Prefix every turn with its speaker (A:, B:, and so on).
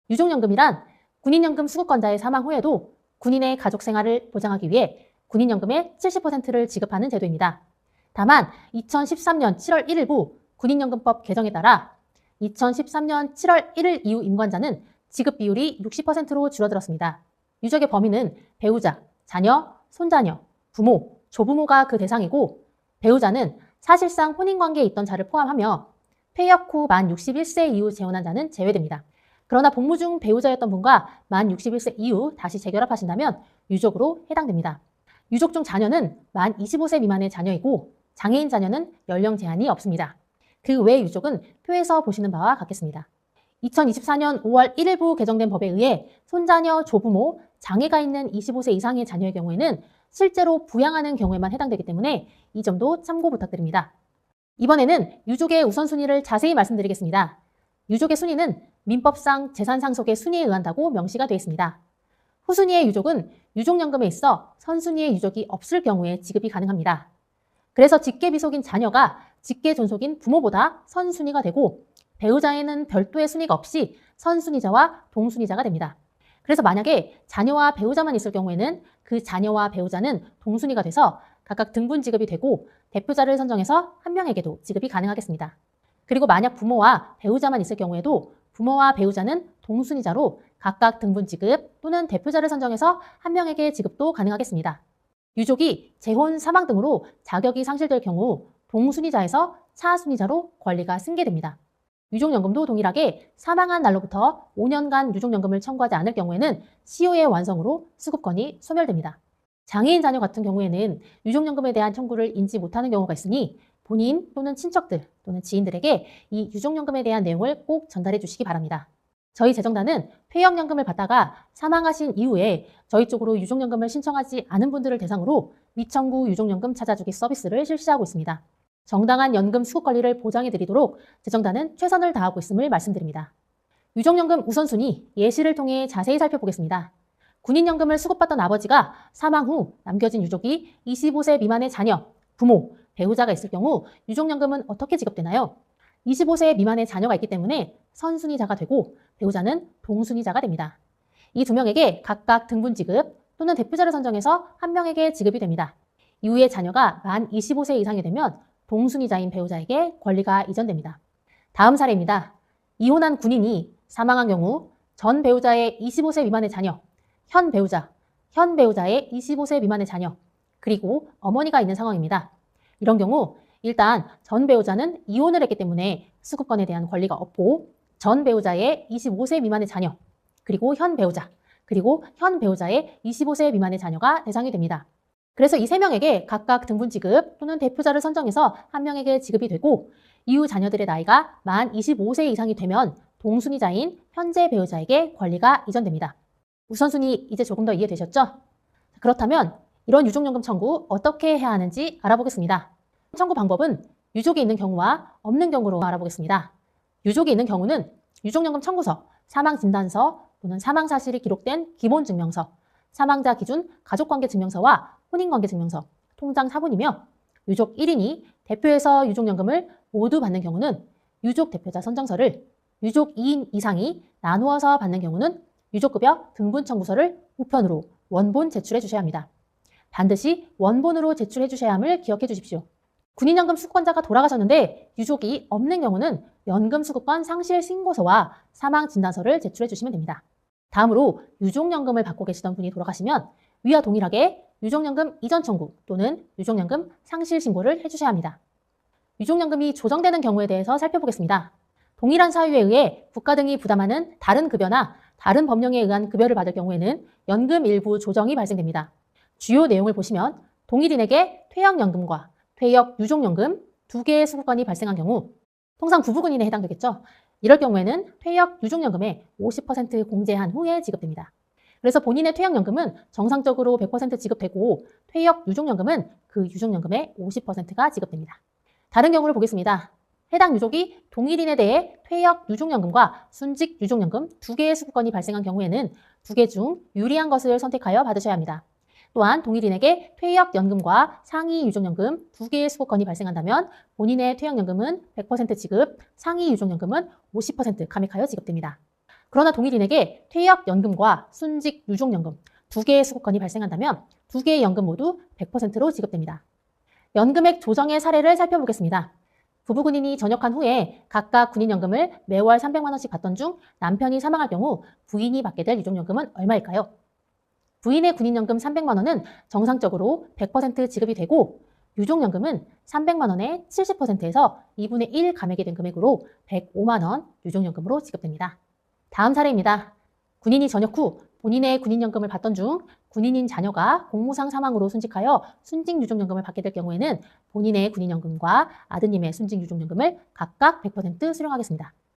A: 유족연금이란 군인연금 수급권자의 사망 후에도 군인의 가족 생활을 보장하기 위해 군인연금의 70%를 지급하는 제도입니다. 다만 2013년 7월 1일부 군인연금법 개정에 따라 2013년 7월 1일 이후 임관자는 지급 비율이 60%로 줄어들었습니다. 유족의 범위는 배우자, 자녀, 손자녀, 부모, 조부모가 그 대상이고 배우자는 사실상 혼인관계에 있던 자를 포함하며 퇴역 후 만 61세 이후 재혼한 자는 제외됩니다. 그러나 복무 중 배우자였던 분과 만 61세 이후 다시 재결합하신다면 유족으로 해당됩니다. 유족 중 자녀는 만 25세 미만의 자녀이고 장애인 자녀는 연령 제한이 없습니다. 그 외 유족은 표에서 보시는 바와 같겠습니다. 2024년 5월 1일부 개정된 법에 의해 손자녀, 조부모, 장애가 있는 25세 이상의 자녀의 경우에는 실제로 부양하는 경우에만 해당되기 때문에 이 점도 참고 부탁드립니다. 이번에는 유족의 우선순위를 자세히 말씀드리겠습니다. 유족의 순위는 민법상 재산상속의 순위에 의한다고 명시가 되어 있습니다. 후순위의 유족은 유족연금에 있어 선순위의 유족이 없을 경우에 지급이 가능합니다. 그래서 직계비속인 자녀가 직계존속인 부모보다 선순위가 되고 배우자에는 별도의 순위가 없이 선순위자와 동순위자가 됩니다. 그래서 만약에 자녀와 배우자만 있을 경우에는 그 자녀와 배우자는 동순위가 돼서 각각 등분 지급이 되고 대표자를 선정해서 한 명에게도 지급이 가능하겠습니다. 그리고 만약 부모와 배우자만 있을 경우에도 부모와 배우자는 동순위자로 각각 등분 지급 또는 대표자를 선정해서 한 명에게 지급도 가능하겠습니다. 유족이 재혼, 사망 등으로 자격이 상실될 경우 동순위자에서 차순위자로 권리가 승계됩니다. 유족연금도 동일하게 사망한 날로부터 5년간 유족연금을 청구하지 않을 경우에는 시효의 완성으로 수급권이 소멸됩니다. 장애인 자녀 같은 경우에는 유족연금에 대한 청구를 인지 못하는 경우가 있으니 본인 또는 친척들 또는 지인들에게 이 유족연금에 대한 내용을 꼭 전달해 주시기 바랍니다. 저희 재정단은 퇴역연금을 받다가 사망하신 이후에 저희 쪽으로 유족연금을 신청하지 않은 분들을 대상으로 미청구 유족연금 찾아주기 서비스를 실시하고 있습니다. 정당한 연금 수급 권리를 보장해 드리도록 재정단은 최선을 다하고 있음을 말씀드립니다. 유족연금 우선순위 예시를 통해 자세히 살펴보겠습니다. 군인연금을 수급받던 아버지가 사망 후 남겨진 유족이 25세 미만의 자녀, 부모, 배우자가 있을 경우 유족연금은 어떻게 지급되나요? 25세 미만의 자녀가 있기 때문에 선순위자가 되고 배우자는 동순위자가 됩니다. 이 두 명에게 각각 등분 지급 또는 대표자를 선정해서 한 명에게 지급이 됩니다. 이후에 자녀가 만 25세 이상이 되면 동순위자인 배우자에게 권리가 이전됩니다. 다음 사례입니다. 이혼한 군인이 사망한 경우 전 배우자의 25세 미만의 자녀, 현 배우자의 25세 미만의 자녀, 그리고 어머니가 있는 상황입니다. 이런 경우 일단 전 배우자는 이혼을 했기 때문에 수급권에 대한 권리가 없고 전 배우자의 25세 미만의 자녀, 그리고 현 배우자의 25세 미만의 자녀가 대상이 됩니다. 그래서 이 세 명에게 각각 등분 지급 또는 대표자를 선정해서 한 명에게 지급이 되고 이후 자녀들의 나이가 만 25세 이상이 되면 동순위자인 현재 배우자에게 권리가 이전됩니다. 우선순위 이제 조금 더 이해되셨죠? 그렇다면 이런 유족연금 청구 어떻게 해야 하는지 알아보겠습니다. 청구 방법은 유족이 있는 경우와 없는 경우로 알아보겠습니다. 유족이 있는 경우는 유족연금 청구서, 사망진단서 또는 사망사실이 기록된 기본증명서, 사망자 기준 가족관계증명서와 혼인관계증명서, 통장 사본이며 유족 1인이 대표해서 유족연금을 모두 받는 경우는 유족대표자 선정서를, 유족 2인 이상이 나누어서 받는 경우는 유족급여 등본청구서를 우편으로 원본 제출해 주셔야 합니다. 반드시 원본으로 제출해 주셔야 함을 기억해 주십시오. 군인연금 수급권자가 돌아가셨는데 유족이 없는 경우는 연금수급권 상실 신고서와 사망진단서를 제출해 주시면 됩니다. 다음으로 유족연금을 받고 계시던 분이 돌아가시면 위와 동일하게 유족연금 이전 청구 또는 유족연금 상실 신고를 해주셔야 합니다. 유족연금이 조정되는 경우에 대해서 살펴보겠습니다. 동일한 사유에 의해 국가 등이 부담하는 다른 급여나 다른 법령에 의한 급여를 받을 경우에는 연금 일부 조정이 발생됩니다. 주요 내용을 보시면 동일인에게 퇴역연금과 퇴역 유족연금 두 개의 수급권이 발생한 경우 통상 부부군인에 해당되겠죠. 이럴 경우에는 퇴역 유족연금의 50% 공제한 후에 지급됩니다. 그래서 본인의 퇴역연금은 정상적으로 100% 지급되고 퇴역 유족연금은 그 유족연금의 50%가 지급됩니다. 다른 경우를 보겠습니다. 해당 유족이 동일인에 대해 퇴역 유족연금과 순직 유족연금 두 개의 수급권이 발생한 경우에는 두 개 중 유리한 것을 선택하여 받으셔야 합니다. 또한 동일인에게 퇴역연금과 상위 유족연금 두 개의 수급권이 발생한다면 본인의 퇴역연금은 100% 지급, 상위 유족연금은 50% 감액하여 지급됩니다. 그러나 동일인에게 퇴역연금과 순직 유족연금 두 개의 수급권이 발생한다면 두 개의 연금 모두 100%로 지급됩니다. 연금액 조정의 사례를 살펴보겠습니다. 부부 군인이 전역한 후에 각각 군인연금을 매월 300만 원씩 받던 중 남편이 사망할 경우 부인이 받게 될 유족연금은 얼마일까요? 부인의 군인연금 300만 원은 정상적으로 100% 지급이 되고 유족연금은 300만 원의 70%에서 2분의 1 감액이 된 금액으로 105만 원 유족연금으로 지급됩니다. 다음 사례입니다. 군인이 전역 후 본인의 군인연금을 받던 중 군인인 자녀가 공무상 사망으로 순직하여 순직유족연금을 받게 될 경우에는 본인의 군인연금과 아드님의 순직유족연금을 각각 100% 수령하겠습니다.